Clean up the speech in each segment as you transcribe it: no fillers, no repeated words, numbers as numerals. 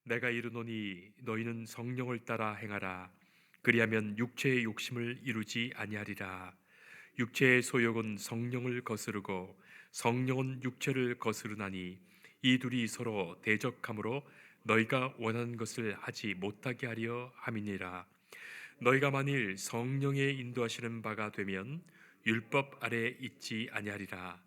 내가 이르노니 너희는 성령을 따라 행하라. 그리하면 육체의 욕심을 이루지 아니하리라. 육체의 소욕은 성령을 거스르고 성령은 육체를 거스르나니 이 둘이 서로 대적함으로 너희가 원하는 것을 하지 못하게 하려 함이니라. 너희가 만일 성령의 인도하시는 바가 되면 율법 아래 있지 아니하리라.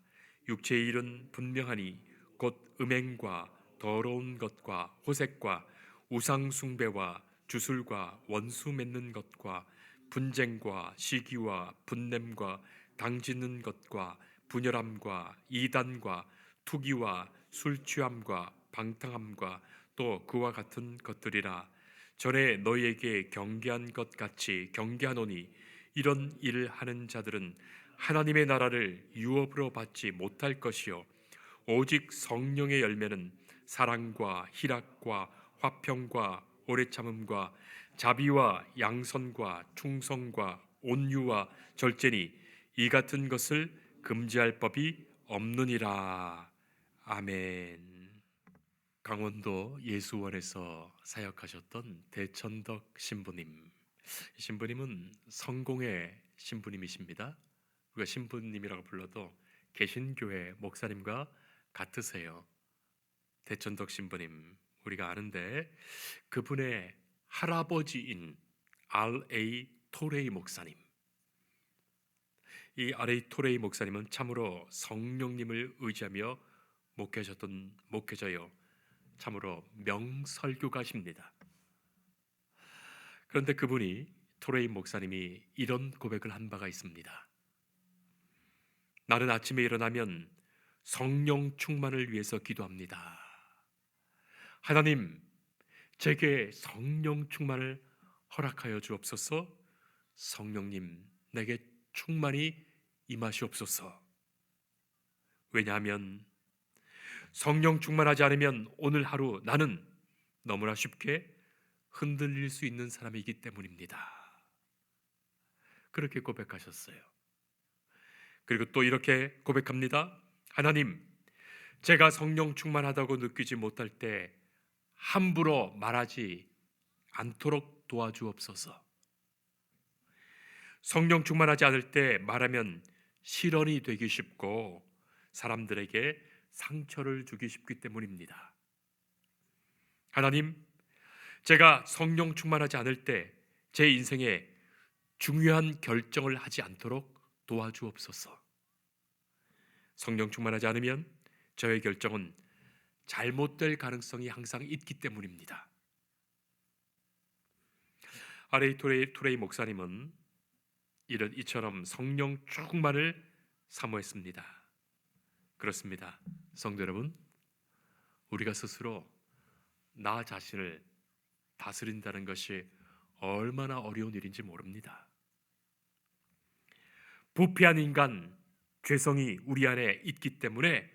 육체의 일은 분명하니 곧 음행과 더러운 것과 호색과 우상 숭배와 주술과 원수 맺는 것과 분쟁과 시기와 분냄과 당짓는 것과 분열함과 이단과 투기와 술 취함과 방탕함과 또 그와 같은 것들이라. 전에 너희에게 경계한 것 같이 경계하노니 이런 일을 하는 자들은 하나님의 나라를 유업으로 받지 못할 것이요 오직 성령의 열매는 사랑과 희락과 화평과 오래 참음과 자비와 양선과 충성과 온유와 절제니 이 같은 것을 금지할 법이 없느니라. 아멘. 강원도 예수원에서 사역하셨던 대천덕 신부님. 신부님은 성공의 신부님이십니다. 우리가 신부님이라고 불러도 개신교회 목사님과 같으세요. 대천덕 신부님 우리가 아는데 그분의 할아버지인 R.A. 토레이 목사님. 이 R.A. 토레이 목사님은 참으로 성령님을 의지하며 목회하셨던 목회자요. 참으로 명설교가십니다. 그런데 그분이 토레이 목사님이 이런 고백을 한 바가 있습니다. 나는 아침에 일어나면 성령 충만을 위해서 기도합니다. 하나님, 제게 성령 충만을 허락하여 주옵소서. 성령님, 내게 충만히 임하시옵소서. 왜냐하면 성령 충만하지 않으면 오늘 하루 나는 너무나 쉽게 흔들릴 수 있는 사람이기 때문입니다. 그렇게 고백하셨어요. 그리고 또 이렇게 고백합니다. 하나님, 제가 성령 충만하다고 느끼지 못할 때 함부로 말하지 않도록 도와주옵소서. 성령 충만하지 않을 때 말하면 실언이 되기 쉽고 사람들에게 상처를 주기 쉽기 때문입니다. 하나님, 제가 성령 충만하지 않을 때 제 인생에 중요한 결정을 하지 않도록 도와주옵소서. 성령 충만하지 않으면 저의 결정은 잘못될 가능성이 항상 있기 때문입니다. R.A. 토레이 목사님은 이처럼 성령 충만을 사모했습니다. 그렇습니다. 성도 여러분, 우리가 스스로 나 자신을 다스린다는 것이 얼마나 어려운 일인지 모릅니다. 부패한 인간, 죄성이 우리 안에 있기 때문에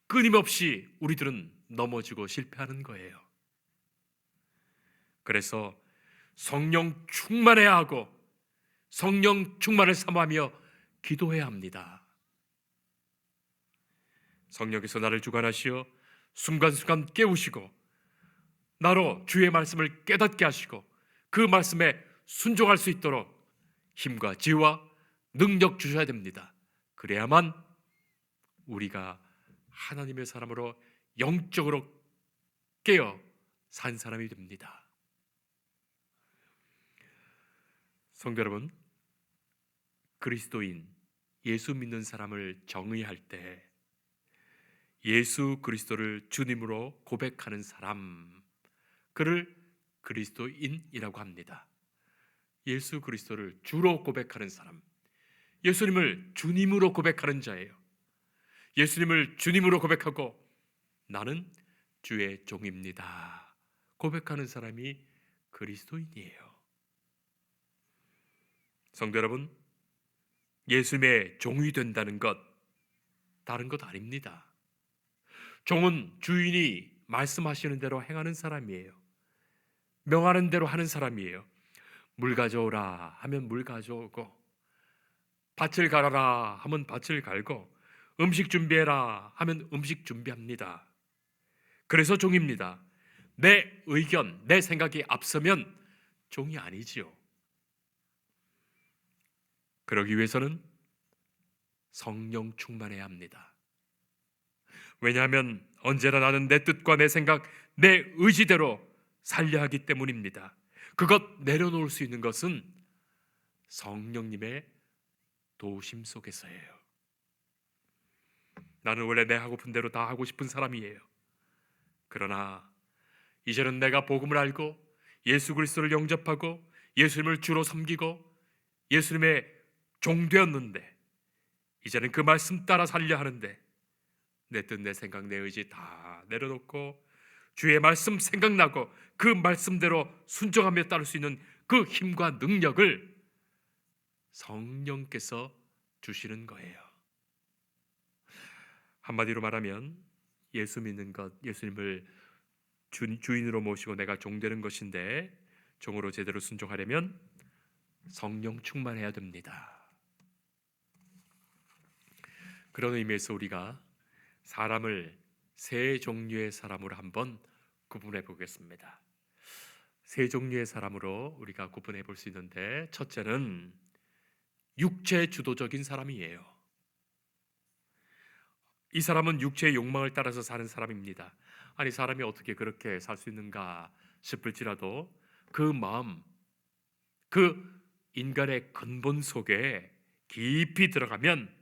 끊임없이 우리들은 넘어지고 실패하는 거예요. 그래서 성령 충만해야 하고 성령 충만을 사모하며 기도해야 합니다. 성령께서 나를 주관하시어 순간순간 깨우시고 나로 주의 말씀을 깨닫게 하시고 그 말씀에 순종할 수 있도록 힘과 지혜와 능력 주셔야 됩니다. 그래야만 우리가 하나님의 사람으로 영적으로 깨어 산 사람이 됩니다. 성도 여러분, 그리스도인 예수 믿는 사람을 정의할 때 예수 그리스도를 주님으로 고백하는 사람, 그를 그리스도인이라고 합니다. 예수 그리스도를 주로 고백하는 사람, 예수님을 주님으로 고백하는 자예요. 예수님을 주님으로 고백하고 나는 주의 종입니다 고백하는 사람이 그리스도인이에요. 성도 여러분, 예수님의 종이 된다는 것 다른 것 아닙니다. 종은 주인이 말씀하시는 대로 행하는 사람이에요. 명하는 대로 하는 사람이에요. 물 가져오라 하면 물 가져오고, 밭을 갈아라 하면 밭을 갈고, 음식 준비해라 하면 음식 준비합니다. 그래서 종입니다. 내 의견, 내 생각이 앞서면 종이 아니지요. 그러기 위해서는 성령 충만해야 합니다. 왜냐하면 언제나 나는 내 뜻과 내 생각, 내 의지대로 살려 하기 때문입니다. 그것 내려놓을 수 있는 것은 성령님의 도우심 속에서예요. 나는 원래 내 하고픈 대로 다 하고 싶은 사람이에요. 그러나 이제는 내가 복음을 알고 예수 그리스도를 영접하고 예수님을 주로 섬기고 예수님의 종 되었는데, 이제는 그 말씀 따라 살려 하는데 내 뜻, 내 생각, 내 의지 다 내려놓고 주의 말씀 생각나고 그 말씀대로 순종하며 따를 수 있는 그 힘과 능력을 성령께서 주시는 거예요. 한마디로 말하면 예수 믿는 것, 예수님을 주인으로 모시고 내가 종 되는 것인데, 종으로 제대로 순종하려면 성령 충만해야 됩니다. 그런 의미에서 우리가 사람을 세 종류의 사람으로 한번 구분해 보겠습니다. 세 종류의 사람으로 우리가 구분해 볼 수 있는데, 첫째는 육체 주도적인 사람이에요. 이 사람은 육체의 욕망을 따라서 사는 사람입니다. 아니, 사람이 어떻게 그렇게 살 수 있는가 싶을지라도 그 마음, 그 인간의 근본 속에 깊이 들어가면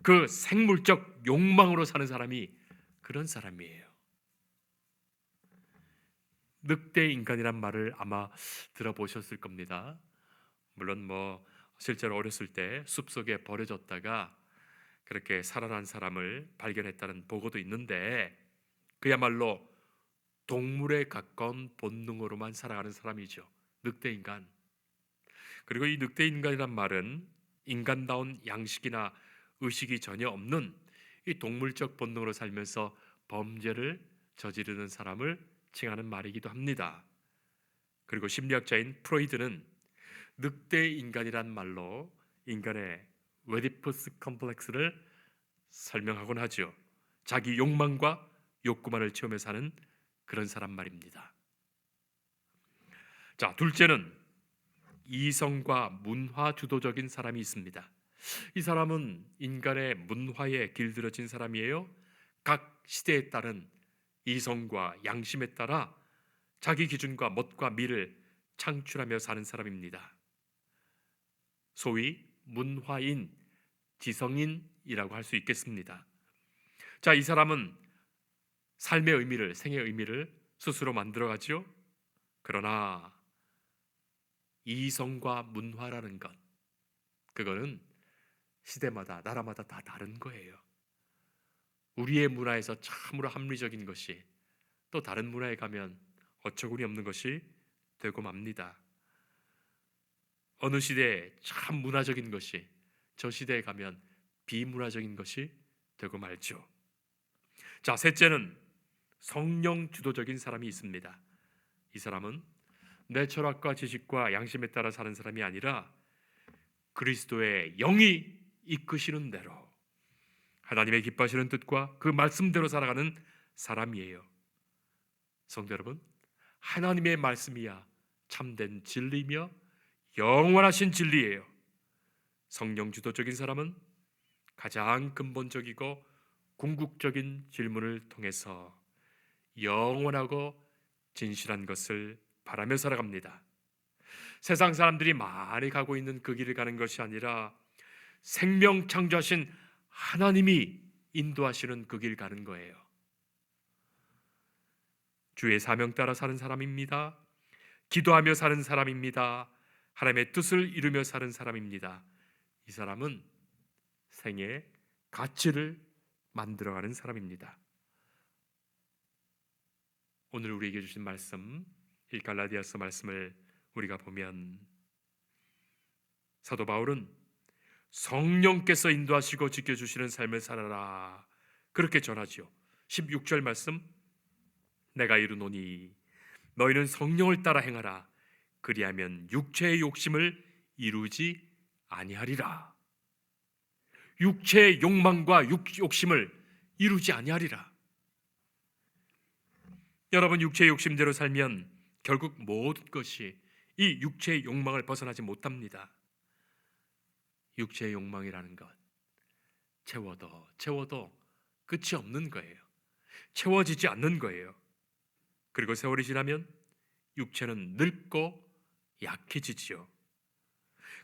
그 생물적 욕망으로 사는 사람이 그런 사람이에요. 늑대 인간이란 말을 아마 들어보셨을 겁니다. 물론 실제로 어렸을 때 숲속에 버려졌다가 그렇게 살아난 사람을 발견했다는 보고도 있는데, 그야말로 동물에 가까운 본능으로만 살아가는 사람이죠. 늑대 인간. 그리고 이 늑대 인간이란 말은 인간다운 양식이나 의식이 전혀 없는 이 동물적 본능으로 살면서 범죄를 저지르는 사람을 칭하는 말이기도 합니다. 그리고 심리학자인 프로이드는 늑대 인간이란 말로 인간의 오이디푸스 컴플렉스를 설명하곤 하죠. 자기 욕망과 욕구만을 채우며 사는 그런 사람 말입니다. 자, 둘째는 이성과 문화 주도적인 사람이 있습니다. 이 사람은 인간의 문화에 길들여진 사람이에요. 각 시대에 따른 이성과 양심에 따라 자기 기준과 멋과 미를 창출하며 사는 사람입니다. 소위 문화인, 지성인이라고 할 수 있겠습니다. 자, 이 사람은 삶의 의미를, 생의 의미를 스스로 만들어가죠. 그러나 이성과 문화라는 것, 그거는 시대마다 나라마다 다 다른 거예요. 우리의 문화에서 참으로 합리적인 것이 또 다른 문화에 가면 어처구니 없는 것이 되고 맙니다. 어느 시대에 참 문화적인 것이 저 시대에 가면 비문화적인 것이 되고 말죠. 자, 셋째는 성령 주도적인 사람이 있습니다. 이 사람은 내 철학과 지식과 양심에 따라 사는 사람이 아니라 그리스도의 영이 이끄시는 대로 하나님의 기뻐하시는 뜻과 그 말씀대로 살아가는 사람이에요. 성도 여러분, 하나님의 말씀이야 참된 진리며 영원하신 진리예요. 성령 주도적인 사람은 가장 근본적이고 궁극적인 질문을 통해서 영원하고 진실한 것을 바라며 살아갑니다. 세상 사람들이 많이 가고 있는 그 길을 가는 것이 아니라 생명 창조하신 하나님이 인도하시는 그 길 가는 거예요. 주의 사명 따라 사는 사람입니다. 기도하며 사는 사람입니다. 하나님의 뜻을 이루며 사는 사람입니다. 이 사람은 생의 가치를 만들어가는 사람입니다. 오늘 우리에게 주신 말씀, 이 갈라디아서 말씀을 우리가 보면 사도 바울은 성령께서 인도하시고 지켜주시는 삶을 살아라 그렇게 전하지요. 16절 말씀, 내가 이르노니 너희는 성령을 따라 행하라. 그리하면 육체의 욕심을 이루지 아니하리라. 육체의 욕망과 욕심을 이루지 아니하리라. 여러분, 육체의 욕심대로 살면 결국 모든 것이 이 육체의 욕망을 벗어나지 못합니다. 육체의 욕망이라는 것, 채워도 끝이 없는 거예요. 채워지지 않는 거예요. 그리고 세월이 지나면 육체는 늙고 약해지지요.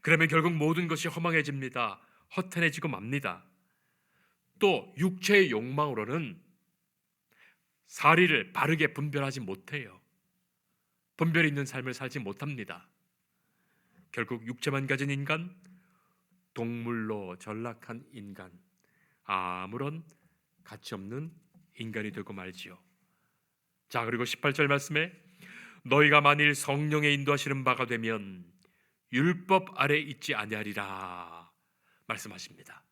그러면 결국 모든 것이 허망해집니다. 허탄해지고 맙니다. 또 육체의 욕망으로는 사리를 바르게 분별하지 못해요. 분별이 있는 삶을 살지 못합니다. 결국 육체만 가진 인간, 동물로 전락한 인간, 아무런 가치 없는 인간이 되고 말지요. 자, 그리고 18절 말씀에 너희가 만일 성령의 인도하시는 바가 되면 율법 아래 있지 아니하리라 말씀하십니다.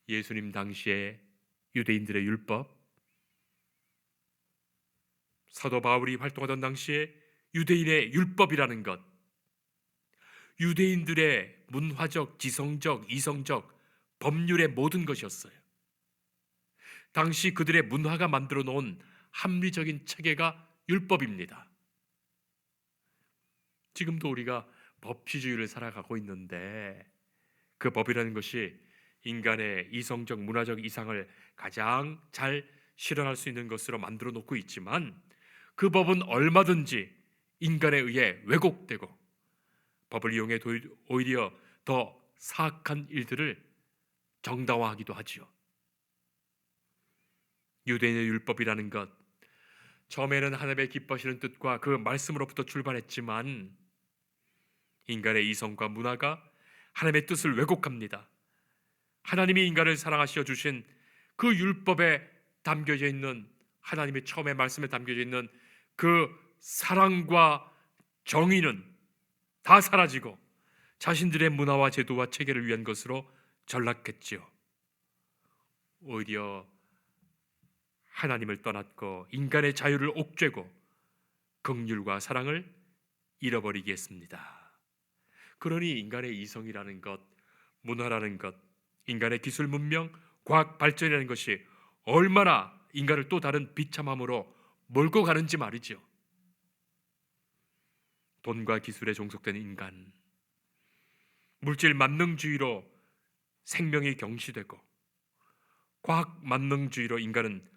예수님 당시에 유대인들의 율법, 사도 바울이 활동하던 당시에 유대인의 율법이라는 것, 유대인들의 문화적, 지성적, 이성적 법률의 모든 것이었어요. 당시 그들의 문화가 만들어 놓은 합리적인 체계가 율법입니다. 지금도 우리가 법치주의를 살아가고 있는데 그 법이라는 것이 인간의 이성적, 문화적 이상을 가장 잘 실현할 수 있는 것으로 만들어 놓고 있지만 그 법은 얼마든지 인간에 의해 왜곡되고 법을 이용해 오히려 더 사악한 일들을 정당화하기도 하지요. 유대인의 율법이라는 것, 처음에는 하나님의 기뻐하시는 뜻과 그 말씀으로부터 출발했지만 인간의 이성과 문화가 하나님의 뜻을 왜곡합니다. 하나님이 인간을 사랑하시어 주신 그 율법에 담겨져 있는, 하나님의 처음에 말씀에 담겨져 있는 그 사랑과 정의는 다 사라지고 자신들의 문화와 제도와 체계를 위한 것으로 전락했지요. 오히려 하나님을 떠났고 인간의 자유를 옥죄고 긍휼과 사랑을 잃어버리게 했습니다. 그러니 인간의 이성이라는 것, 문화라는 것, 인간의 기술 문명, 과학 발전이라는 것이 얼마나 인간을 또 다른 비참함으로 몰고 가는지 말이죠. 돈과 기술에 종속된 인간, 물질 만능주의로 생명이 경시되고 과학 만능주의로 인간은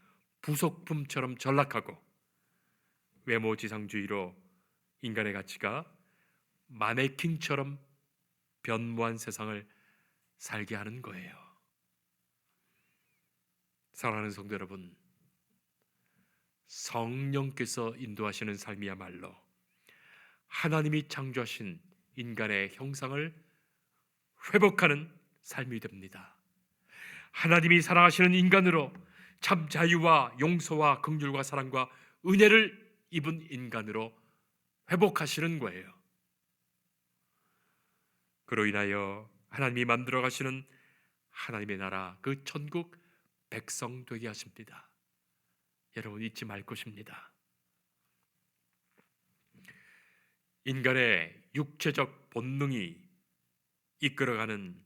부속품처럼 전락하고 외모 지상주의로 인간의 가치가 마네킹처럼 변모한 세상을 살게 하는 거예요. 사랑하는 성도 여러분, 성령께서 인도하시는 삶이야말로 하나님이 창조하신 인간의 형상을 회복하는 삶이 됩니다. 하나님이 사랑하시는 인간으로 참 자유와 용서와 긍휼과 사랑과 은혜를 입은 인간으로 회복하시는 거예요. 그로 인하여 하나님이 만들어 가시는 하나님의 나라, 그 천국 백성 되게 하십니다. 여러분, 잊지 말 것입니다. 인간의 육체적 본능이 이끌어가는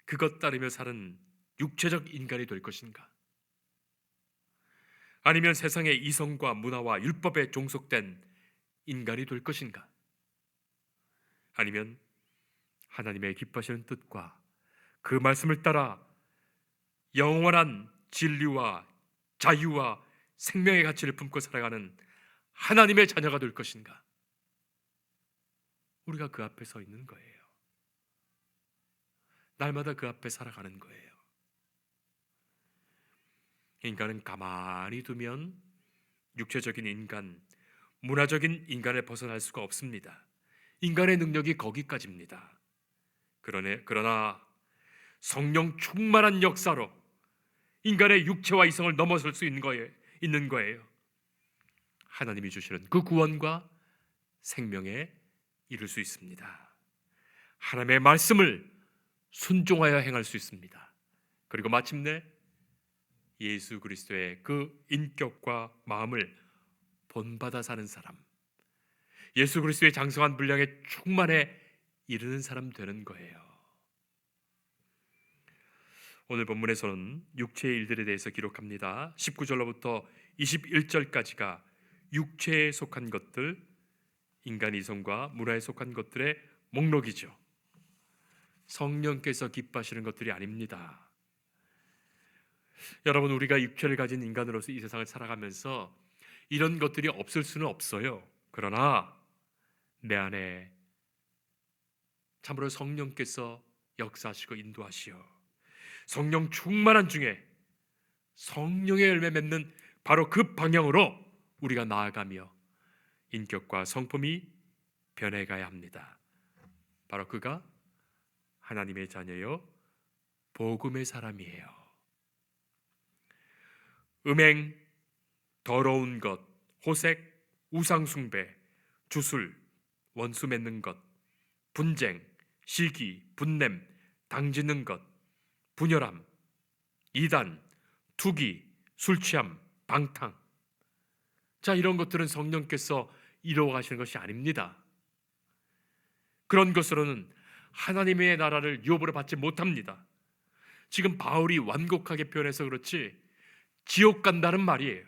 그것 따르며 사는 육체적 인간이 될 것인가? 아니면 세상의 이성과 문화와 율법에 종속된 인간이 될 것인가? 아니면 하나님의 기뻐하시는 뜻과 그 말씀을 따라 영원한 진리와 자유와 생명의 가치를 품고 살아가는 하나님의 자녀가 될 것인가? 우리가 그 앞에 서 있는 거예요. 날마다 그 앞에 살아가는 거예요. 인간은 가만히 두면 육체적인 인간, 문화적인 인간을 벗어날 수가 없습니다. 인간의 능력이 거기까지입니다. 그러나 성령 충만한 역사로 인간의 육체와 이성을 넘어설 수 있는 거예요. 하나님이 주시는 그 구원과 생명에 이룰 수 있습니다. 하나님의 말씀을 순종하여 행할 수 있습니다. 그리고 마침내 예수 그리스도의 그 인격과 마음을 본받아 사는 사람, 예수 그리스도의 장성한 분량에 충만해 이르는 사람 되는 거예요. 오늘 본문에서는 육체의 일들에 대해서 기록합니다. 19절로부터 21절까지가 육체에 속한 것들, 인간 이성과 문화에 속한 것들의 목록이죠. 성령께서 기뻐하시는 것들이 아닙니다. 여러분, 우리가 육체를 가진 인간으로서 이 세상을 살아가면서 이런 것들이 없을 수는 없어요. 그러나 내 안에 참으로 성령께서 역사하시고 인도하시어 성령 충만한 중에 성령의 열매 맺는 바로 그 방향으로 우리가 나아가며 인격과 성품이 변해가야 합니다. 바로 그가 하나님의 자녀요 복음의 사람이에요. 음행, 더러운 것, 호색, 우상숭배, 주술, 원수 맺는 것, 분쟁, 시기, 분냄, 당짓는 것, 분열함, 이단, 투기, 술취함, 방탕. 자, 이런 것들은 성령께서 이루어 가시는 것이 아닙니다. 그런 것으로는 하나님의 나라를 유업으로 받지 못합니다. 지금 바울이 완곡하게 표현해서 그렇지 지옥 간다는 말이에요.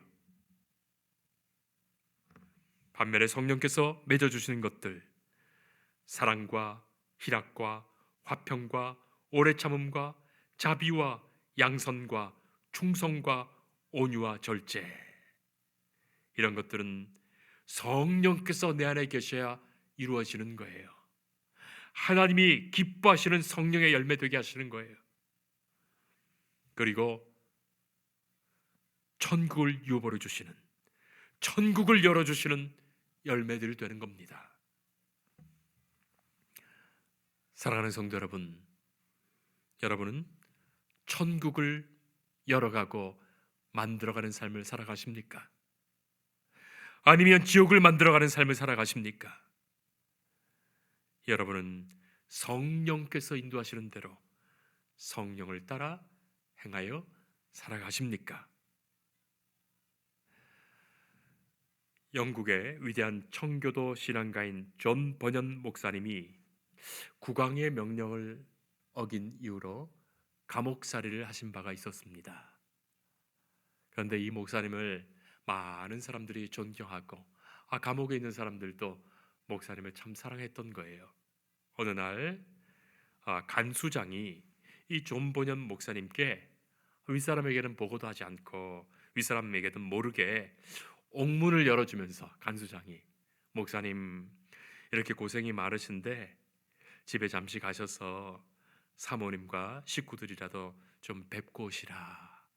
반면에 성령께서 맺어주시는 것들, 사랑과 희락과 화평과 오래 참음과 자비와 양선과 충성과 온유와 절제, 이런 것들은 성령께서 내 안에 계셔야 이루어지는 거예요. 하나님이 기뻐하시는 성령의 열매 되게 하시는 거예요. 그리고 천국을 유보로 주시는, 천국을 열어주시는 열매들이 되는 겁니다. 사랑하는 성도 여러분, 여러분은 천국을 열어가고 만들어가는 삶을 살아가십니까? 아니면 지옥을 만들어가는 삶을 살아가십니까? 여러분은 성령께서 인도하시는 대로 성령을 따라 행하여 살아가십니까? 영국의 위대한 청교도 신앙가인 존 버년 목사님이 국왕의 명령을 어긴 이유로 감옥살이를 하신 바가 있었습니다. 그런데 이 목사님을 많은 사람들이 존경하고 감옥에 있는 사람들도 목사님을 참 사랑했던 거예요. 어느 날 간수장이 이 존 버년 목사님께 윗사람에게는 보고도 하지 않고 윗사람에게는 모르게 옥문을 열어주면서 간수장이, 목사님 이렇게 고생이 많으신데 집에 잠시 가셔서 사모님과 식구들이라도 좀 뵙고 오시라,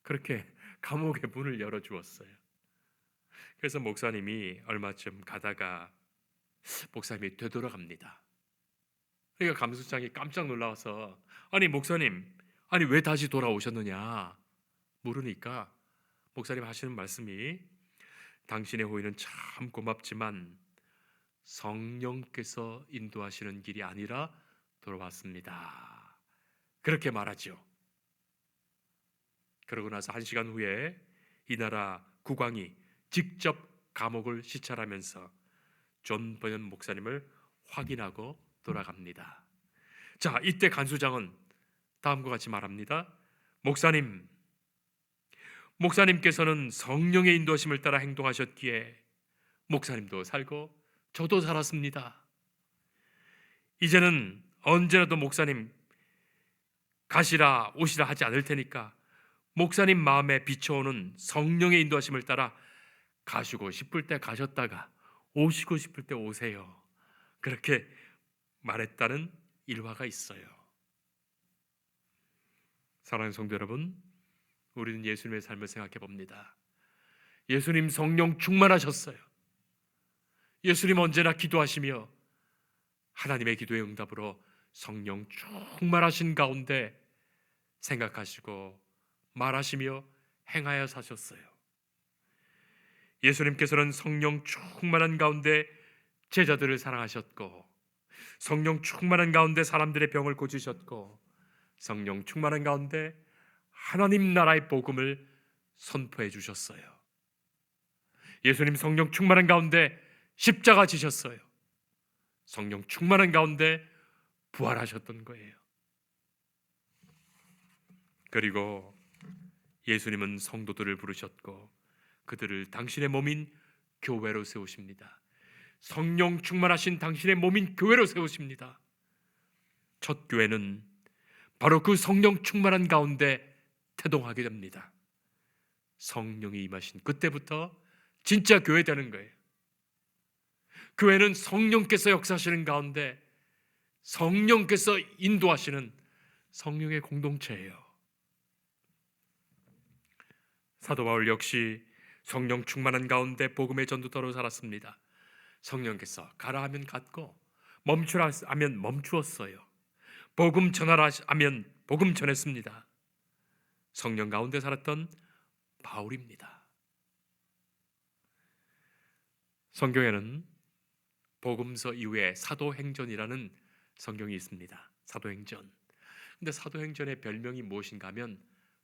그렇게 감옥의 문을 열어주었어요. 그래서 목사님이 얼마쯤 가다가 목사님이 되돌아갑니다. 그러니까 감수장이 깜짝 놀라서 아니 목사님, 아니 왜 다시 돌아오셨느냐 물으니까 목사님 하시는 말씀이 당신의 호의는 참 고맙지만 성령께서 인도하시는 길이 아니라 돌아왔습니다, 그렇게 말하죠. 그러고 나서 1시간 후에 이 나라 국왕이 직접 감옥을 시찰하면서 존 버년 목사님을 확인하고 돌아갑니다. 자, 이때 간수장은 다음과 같이 말합니다. 목사님께서는 성령의 인도하심을 따라 행동하셨기에 목사님도 살고 저도 살았습니다. 이제는 언제라도 목사님 가시라 오시라 하지 않을 테니까 목사님 마음에 비춰오는 성령의 인도하심을 따라 가시고 싶을 때 가셨다가 오시고 싶을 때 오세요, 그렇게 말했다는 일화가 있어요. 사랑하는 성도 여러분, 우리는 예수님의 삶을 생각해 봅니다. 예수님 성령 충만하셨어요. 예수님 언제나 기도하시며 하나님의 기도의 응답으로 성령 충만하신 가운데 생각하시고 말하시며 행하여 사셨어요. 예수님께서는 성령 충만한 가운데 제자들을 사랑하셨고, 성령 충만한 가운데 사람들의 병을 고치셨고, 성령 충만한 가운데 하나님 나라의 복음을 선포해 주셨어요. 예수님 성령 충만한 가운데 십자가 지셨어요. 성령 충만한 가운데 부활하셨던 거예요. 그리고 예수님은 성도들을 부르셨고 그들을 당신의 몸인 교회로 세우십니다. 성령 충만하신 당신의 몸인 교회로 세우십니다. 첫 교회는 바로 그 성령 충만한 가운데 태동하게 됩니다. 성령이 임하신 그때부터 진짜 교회 되는 거예요. 교회는 성령께서 역사하시는 가운데 성령께서 인도하시는 성령의 공동체예요. 사도 바울 역시 성령 충만한 가운데 복음의 전도자로 살았습니다. 성령께서 가라 하면 갔고 멈추라 하면 멈추었어요. 복음 전하라 하면 복음 전했습니다. 성령 가운데 살았던 바울입니다. 성경에는 복음서 이후에 사도행전이라는 성경이 있습니다. 사도행전. 근데 사도행전의 별명이 무엇인가 하면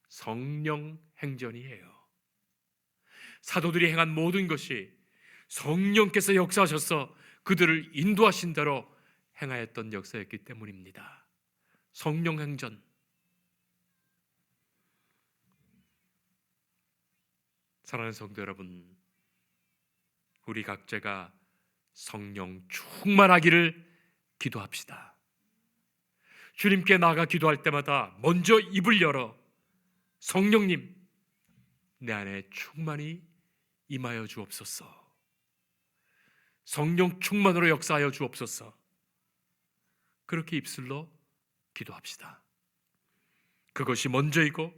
성령행전이에요. 사도들이 행한 모든 것이 성령께서 역사하셔서 그들을 인도하신 대로 행하였던 역사였기 때문입니다. 성령행전. 사랑하는 성도 여러분, 우리 각자가 성령 충만하기를 기도합시다. 주님께 나아가 기도할 때마다 먼저 입을 열어 성령님, 내 안에 충만히 임하여 주옵소서. 성령 충만으로 역사하여 주옵소서. 그렇게 입술로 기도합시다. 그것이 먼저이고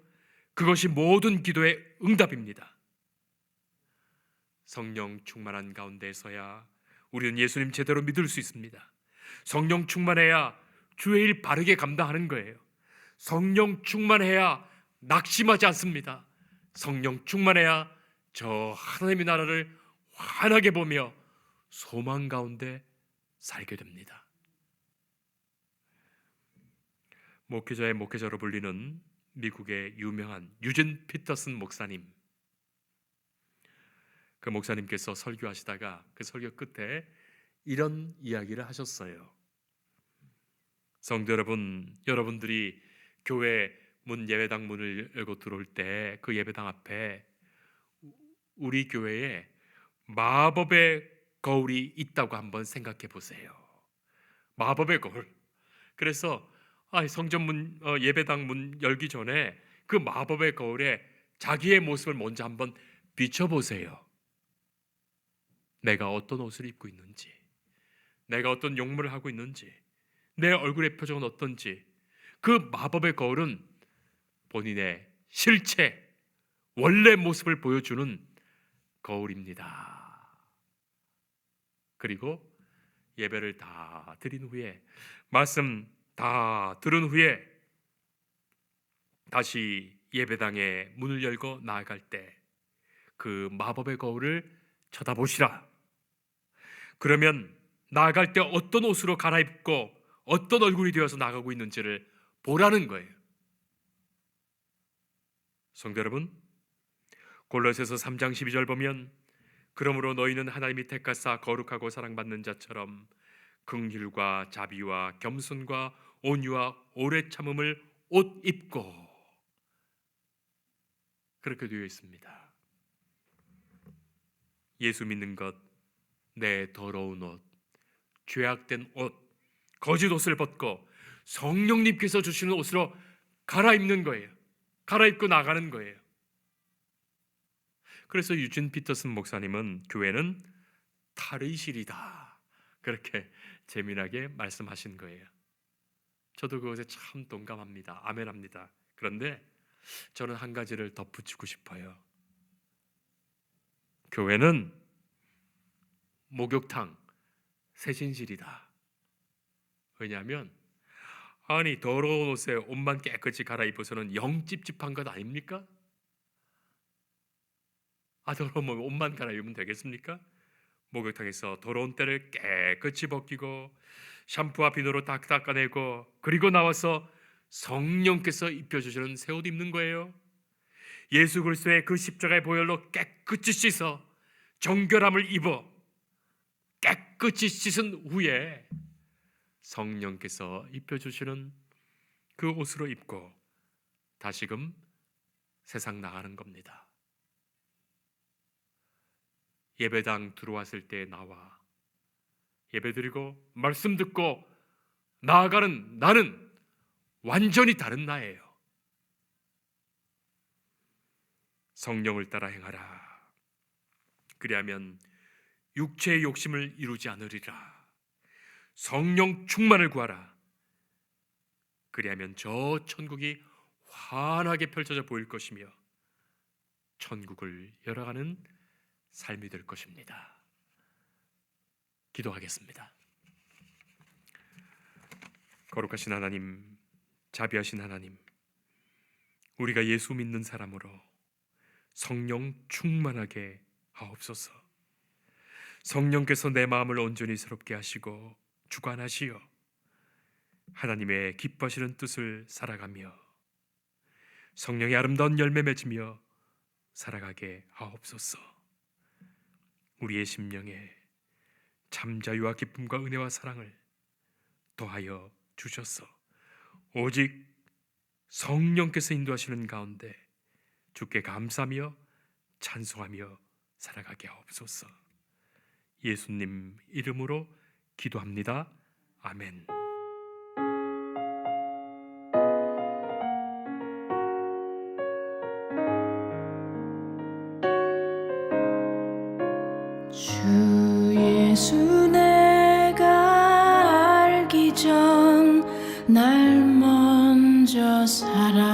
그것이 모든 기도의 응답입니다. 성령 충만한 가운데서야 우리는 예수님 제대로 믿을 수 있습니다. 성령 충만해야 주의 일 바르게 감당하는 거예요. 성령 충만해야 낙심하지 않습니다. 성령 충만해야 저 하나님의 나라를 환하게 보며 소망 가운데 살게 됩니다. 목회자의 목회자로 불리는 미국의 유명한 유진 피터슨 목사님, 그 목사님께서 설교하시다가 그 설교 끝에 이런 이야기를 하셨어요. 성도 여러분, 여러분들이 교회 문 예배당 문을 열고 들어올 때 그 예배당 앞에 우리 교회에 마법의 거울이 있다고 한번 생각해 보세요. 마법의 거울. 그래서 성전 문 예배당 문 열기 전에 그 마법의 거울에 자기의 모습을 먼저 한번 비춰보세요. 내가 어떤 옷을 입고 있는지, 내가 어떤 용모를 하고 있는지, 내 얼굴의 표정은 어떤지. 그 마법의 거울은 본인의 실체, 원래 모습을 보여주는 거울입니다. 그리고 예배를 다 드린 후에, 말씀 다 들은 후에 다시 예배당에 문을 열고 나아갈 때 그 마법의 거울을 쳐다보시라. 그러면 나아갈 때 어떤 옷으로 갈아입고 어떤 얼굴이 되어서 나가고 있는지를 보라는 거예요. 성도 여러분, 골로새서 3장 12절 보면 그러므로 너희는 하나님이 택하사 거룩하고 사랑받는 자처럼 긍휼과 자비와 겸손과 온유와 오래 참음을 옷 입고, 그렇게 되어 있습니다. 예수 믿는 것, 내 더러운 옷, 죄악된 옷, 거짓 옷을 벗고 성령님께서 주시는 옷으로 갈아입는 거예요. 갈아입고 나가는 거예요. 그래서 유진 피터슨 목사님은 교회는 탈의실이다, 그렇게 재미나게 말씀하신 거예요. 저도 그것에 참 동감합니다. 아멘합니다. 그런데 저는 한 가지를 덧붙이고 싶어요. 교회는 목욕탕, 세진실이다. 왜냐하면 더러운 옷에 옷만 깨끗이 갈아입어서는 영 찝찝한 것 아닙니까? 더러우면 옷만 갈아입으면 되겠습니까? 목욕탕에서 더러운 때를 깨끗이 벗기고 샴푸와 비누로 딱 닦아내고 그리고 나와서 성령께서 입혀주시는 새 옷 입는 거예요. 예수 그리스도의 그 십자가의 보혈로 깨끗이 씻어 정결함을 입어 깨끗이 씻은 후에 성령께서 입혀주시는 그 옷으로 입고 다시금 세상 나가는 겁니다. 예배당 들어왔을 때 나와 예배드리고 말씀 듣고 나아가는 나는 완전히 다른 나예요. 성령을 따라 행하라. 그리하면 육체의 욕심을 이루지 않으리라. 성령 충만을 구하라. 그리하면 저 천국이 환하게 펼쳐져 보일 것이며 천국을 열어가는 삶이 될 것입니다. 기도하겠습니다. 거룩하신 하나님, 자비하신 하나님, 우리가 예수 믿는 사람으로 성령 충만하게 하옵소서. 성령께서 내 마음을 온전히 새롭게 하시고 주관하시어 하나님의 기뻐하시는 뜻을 살아가며 성령의 아름다운 열매 맺으며 살아가게 하옵소서. 우리의 심령에 참 자유와 기쁨과 은혜와 사랑을 더하여 주셔서 오직 성령께서 인도하시는 가운데 주께 감사하며 찬송하며 살아가게 하옵소서. 예수님 이름으로 기도합니다. 아멘. 주 예수 내가 알기 전 날 먼저 사랑